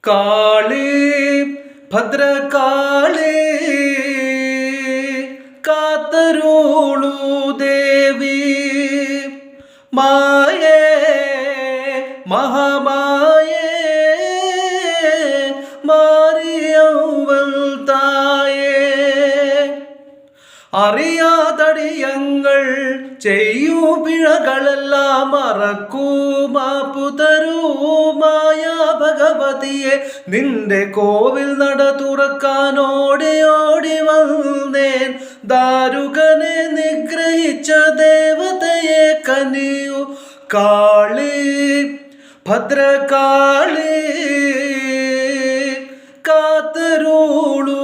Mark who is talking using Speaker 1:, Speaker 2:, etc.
Speaker 1: കാളി ഭദ്രകാളി കാത്തരുളു ദേവി മായേ മഹാമായേ മാരിയവൾ തായേ അറിയാതടിയങ്ങൾ ചെയ്യൂ പിഴകളെല്ലാം മറക്കൂ മാപ്പു തരൂ മായാ ഭഗവതിയെ നിന്റെ കോവിൽ നട തുറക്കാൻ ഓടി വന്നേൻ ദാരുകനെ നിഗ്രഹിച്ച ദേവതയെ കനിയൂ കാളി ഭദ്രകാളി കാത്തരുളു